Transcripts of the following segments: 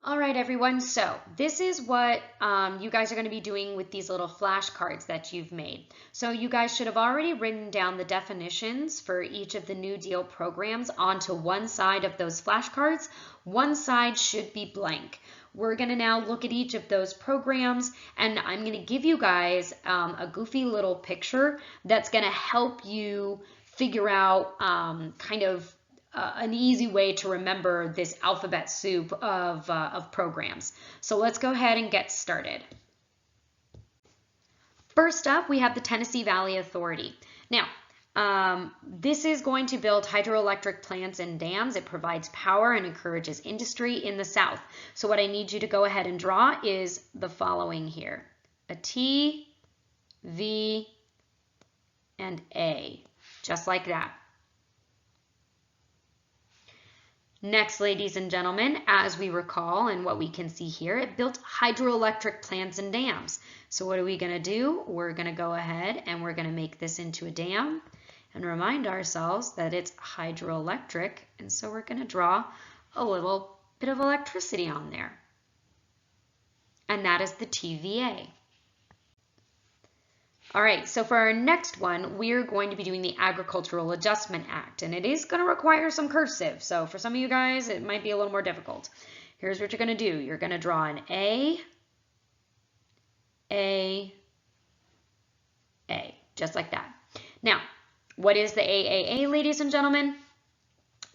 All right, everyone. So this is what you guys are going to be doing with these little flashcards that you've made. So you guys should have already written down the definitions for each of the New Deal programs onto one side of those flashcards. One side should be blank. We're going to now look at each of those programs, and I'm going to give you guys a goofy little picture that's going to help you figure out an easy way to remember this alphabet soup of programs. So let's go ahead and get started. First up, we have the Tennessee Valley Authority. Now, this is going to build hydroelectric plants and dams. It provides power and encourages industry in the South. So what I need you to go ahead and draw is the following here: a T, V, and A, just like that. Next, ladies and gentlemen, as we recall and what we can see here, it built hydroelectric plants and dams. So what are we going to do? We're going to go ahead and we're going to make this into a dam and remind ourselves that it's hydroelectric. And so we're going to draw a little bit of electricity on there. And that is the TVA. All right, so for our next one, we're going to be doing the Agricultural Adjustment Act, and it is going to require some cursive. So for some of you guys, it might be a little more difficult. Here's what you're going to do. You're going to draw an A, just like that. Now, what is the AAA, ladies and gentlemen?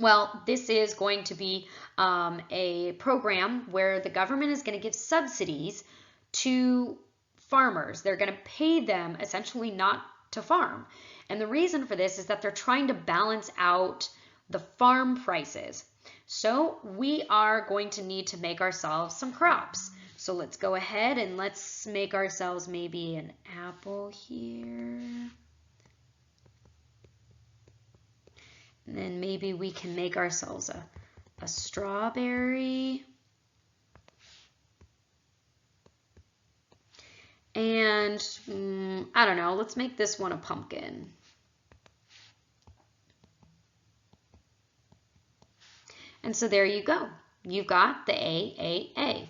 Well, this is going to be a program where the government is going to give subsidies to farmers. They're going to pay them essentially not to farm. And the reason for this is that they're trying to balance out the farm prices. So we are going to need to make ourselves some crops. So let's go ahead and let's make ourselves maybe an apple here. And then maybe we can make ourselves a strawberry. And I don't know, let's make this one a pumpkin. And so there you go. You've got the AAA.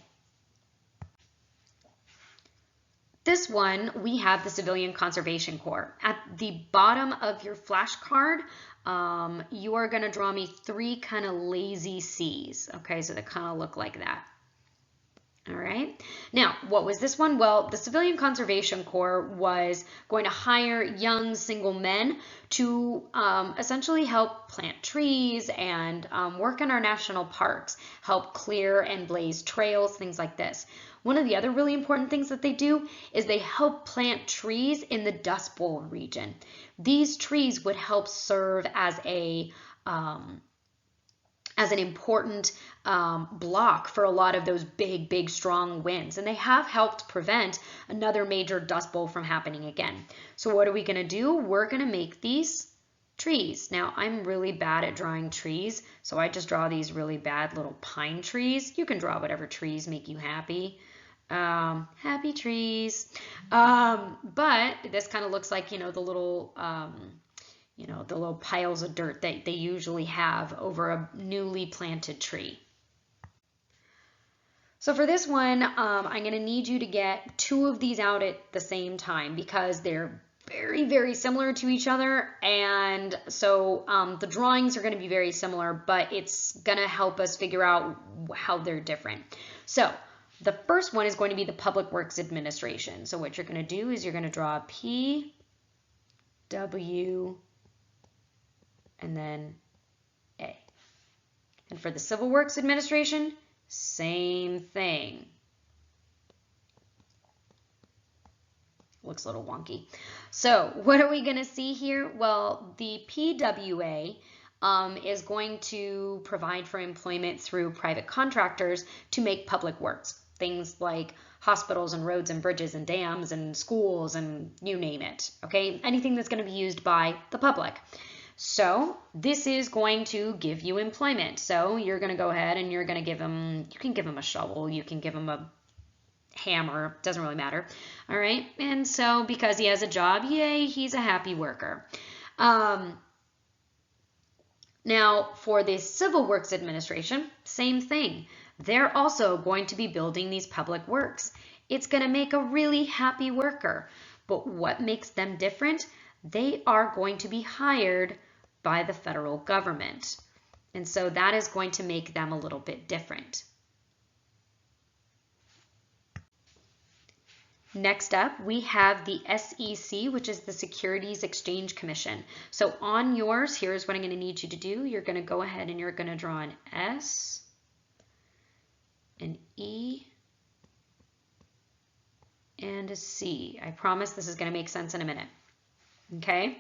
This one, we have the Civilian Conservation Corps. At the bottom of your flashcard, you are going to draw me three kind of lazy C's. Okay, so they kind of look like that. All right. Now, what was this one? Well, the Civilian Conservation Corps was going to hire young single men to essentially help plant trees and work in our national parks, help clear and blaze trails, things like this. One of the other really important things that they do is they help plant trees in the Dust Bowl region. These trees would help serve as an important block for a lot of those big, strong winds. And they have helped prevent another major dust bowl from happening again. So what are we going to do? We're going to make these trees. Now, I'm really bad at drawing trees, so I just draw these really bad little pine trees. You can draw whatever trees make you happy. Happy trees. But this kind of looks like, the little the little piles of dirt that they usually have over a newly planted tree. So for this one, I'm going to need you to get two of these out at the same time because they're very similar to each other. And so the drawings are going to be very similar, but it's going to help us figure out how they're different. So the first one is going to be the Public Works Administration. So what you're going to do is you're going to draw a P, W, and then A. And for the Civil Works Administration, same thing. Looks a little wonky. So what are we going to see here? Well, the PWA is going to provide for employment through private contractors to make public works. Things like hospitals and roads and bridges and dams and schools and you name it. Okay, anything that's going to be used by the public. So this is going to give you employment. So you're going to go ahead and you're going to give them, you can give them a shovel, you can give them a hammer, doesn't really matter. All right. And so because he has a job, yay, he's a happy worker. Now for the Civil Works Administration, same thing. they're also going to be building these public works. It's going to make a really happy worker. But what makes them different? They are going to be hired by the federal government. And so that is going to make them a little bit different. Next up, we have the SEC, which is the Securities Exchange Commission. So on yours, here's what I'm going to need you to do. You're going to go ahead and you're going to draw an S, an E, and a C. I promise this is going to make sense in a minute. Okay?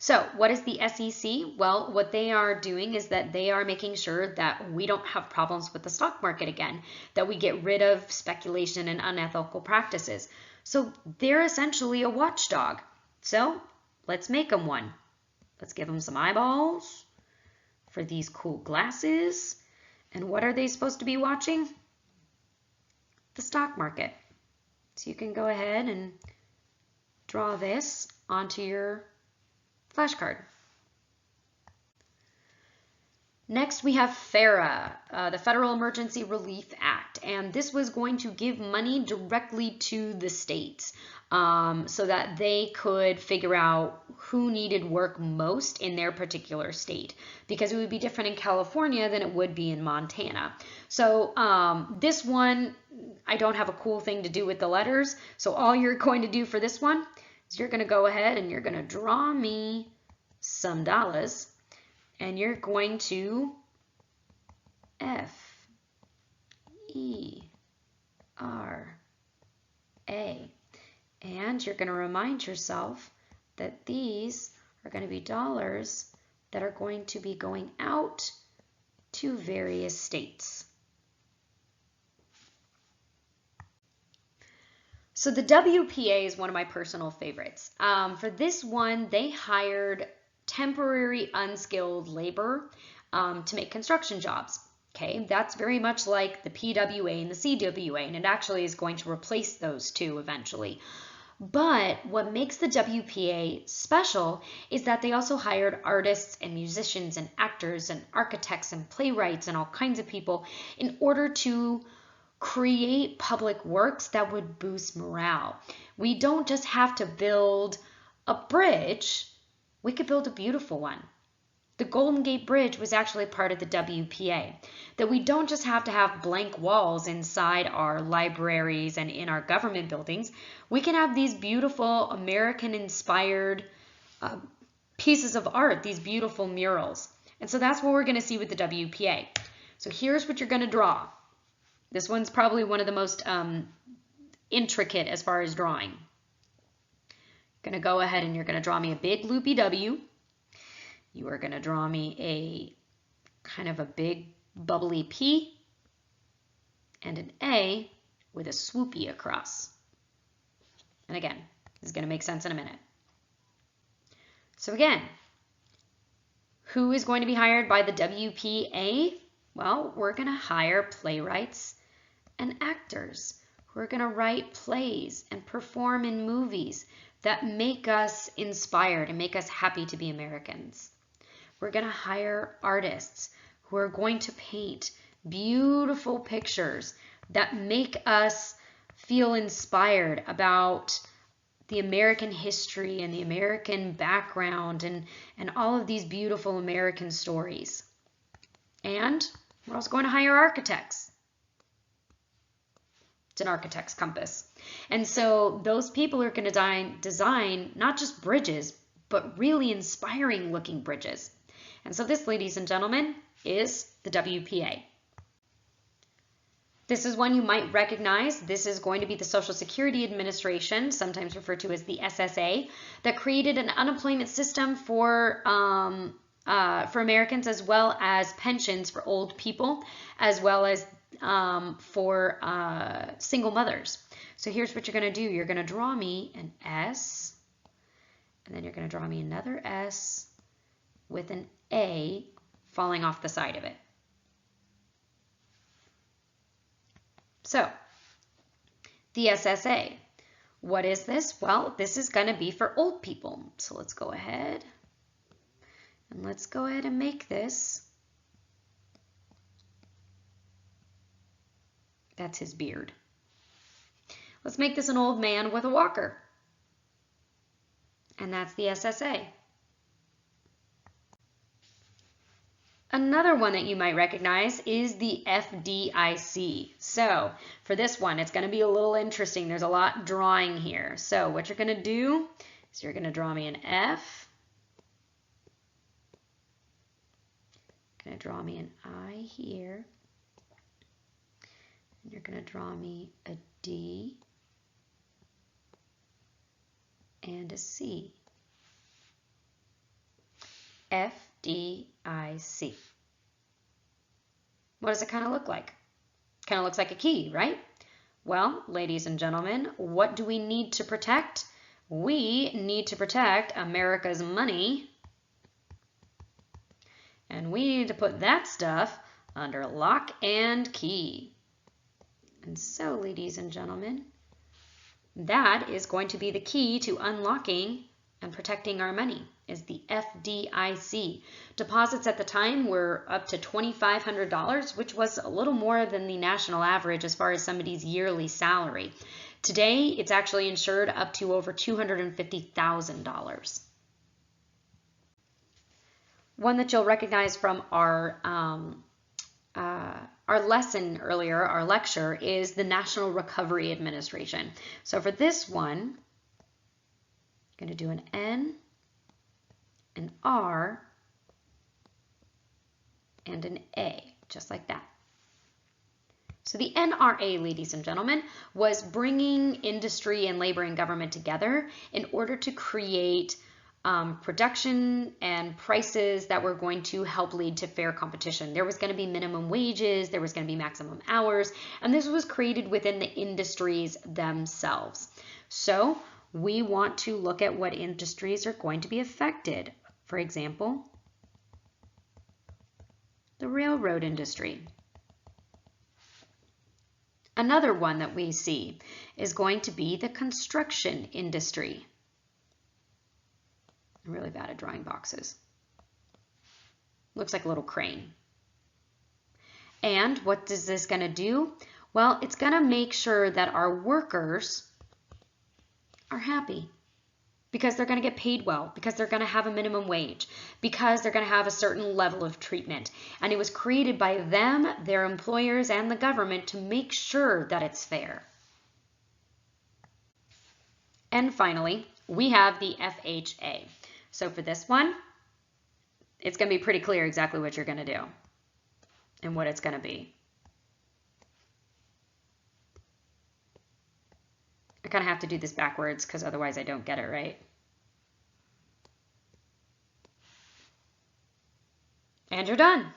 So what is the SEC? Well, what they are doing is that they are making sure that we don't have problems with the stock market again, that we get rid of speculation and unethical practices. So they're essentially a watchdog. So let's make them one. Let's give them some eyeballs for these cool glasses. And what are they supposed to be watching? The stock market. So you can go ahead and draw this onto your flashcard. Next, we have FERA, the Federal Emergency Relief Act, and this was going to give money directly to the states so that they could figure out who needed work most in their particular state, because it would be different in California than it would be in Montana. So this one, I don't have a cool thing to do with the letters, so all you're going to do for this one is you're going to go ahead and you're going to draw me some dollars, and you're going to F-E-R-A, and you're going to remind yourself that these are going to be dollars that are going to be going out to various states. So the WPA is one of my personal favorites. For this one, they hired temporary unskilled labor to make construction jobs. Okay, that's very much like the PWA and the CWA, and it actually is going to replace those two eventually. But what makes the WPA special is that they also hired artists and musicians and actors and architects and playwrights and all kinds of people in order to create public works that would boost morale. We don't just have to build a bridge, we could build a beautiful one. The Golden Gate Bridge was actually part of the WPA. That we don't just have to have blank walls inside our libraries and in our government buildings. We can have these beautiful American-inspired pieces of art, these beautiful murals. And so that's what we're going to see with the WPA. So here's what you're going to draw. This one's probably one of the most intricate as far as drawing. Going to go ahead and you're going to draw me a big loopy W. You are going to draw me a kind of a big bubbly P and an A with a swoopy across. And again, this is going to make sense in a minute. So again, who is going to be hired by the WPA? Well, we're going to hire playwrights and actors who are going to write plays and perform in movies that make us inspired and make us happy to be Americans. We're going to hire artists who are going to paint beautiful pictures that make us feel inspired about the American history and the American background and all of these beautiful American stories. And we're also going to hire architects. It's an architect's compass. And so those people are going to design not just bridges, but really inspiring looking bridges. And so this, ladies and gentlemen, is the WPA. This is one you might recognize. This is going to be the Social Security Administration, sometimes referred to as the SSA, that created an unemployment system for Americans, as well as pensions for old people, as well as for single mothers. So here's what you're going to do. You're going to draw me an S, and then you're going to draw me another S with an A falling off the side of it. So, the SSA, what is this? Well, this is going to be for old people. So let's go ahead and make this That's his beard. Let's make this an old man with a walker. And that's the SSA. Another one that you might recognize is the FDIC. So for this one, it's going to be a little interesting. There's a lot drawing here. So what you're going to do is you're going to draw me an F. Going to draw me an I here. And you're going to draw me a D and a C. FDIC. What does it kind of look like? Kind of looks like a key, right? Well, ladies and gentlemen, what do we need to protect? We need to protect America's money. And we need to put that stuff under lock and key. And so, ladies and gentlemen, that is going to be the key to unlocking and protecting our money, is the FDIC. Deposits at the time were up to $2,500, which was a little more than the national average as far as somebody's yearly salary. Today, it's actually insured up to over $250,000. One that you'll recognize from our lesson earlier, our lecture, is the National Recovery Administration. So for this one, I'm going to do an N, an R, and an A, just like that. So the NRA, ladies and gentlemen, was bringing industry and labor and government together in order to create production and prices that were going to help lead to fair competition. There was going to be minimum wages, there was going to be maximum hours, and this was created within the industries themselves. So we want to look at what industries are going to be affected. For example, the railroad industry. Another one that we see is going to be the construction industry. I'm really bad at drawing boxes. Looks like a little crane. And what is this going to do? Well, it's going to make sure that our workers are happy because they're going to get paid well, because they're going to have a minimum wage, because they're going to have a certain level of treatment. And it was created by them, their employers, and the government to make sure that it's fair. And finally, we have the FHA. So for this one, it's going to be pretty clear exactly what you're going to do and what it's going to be. I kind of have to do this backwards because otherwise I don't get it right. And you're done.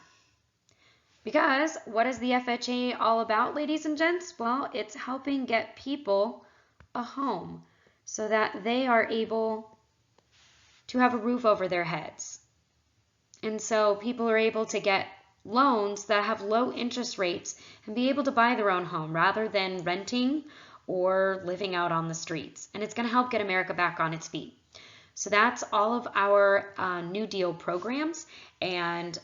Because what is the FHA all about, ladies and gents? Well, it's helping get people a home so that they are able to have a roof over their heads. And so people are able to get loans that have low interest rates and be able to buy their own home rather than renting or living out on the streets. And it's going to help get America back on its feet. So that's all of our New Deal programs. And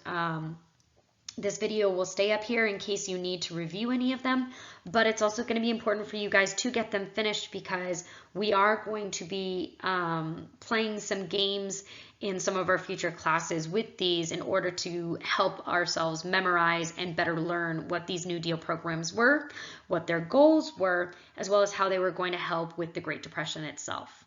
this video will stay up here in case you need to review any of them, but it's also going to be important for you guys to get them finished because we are going to be playing some games in some of our future classes with these in order to help ourselves memorize and better learn what these New Deal programs were, what their goals were, as well as how they were going to help with the Great Depression itself.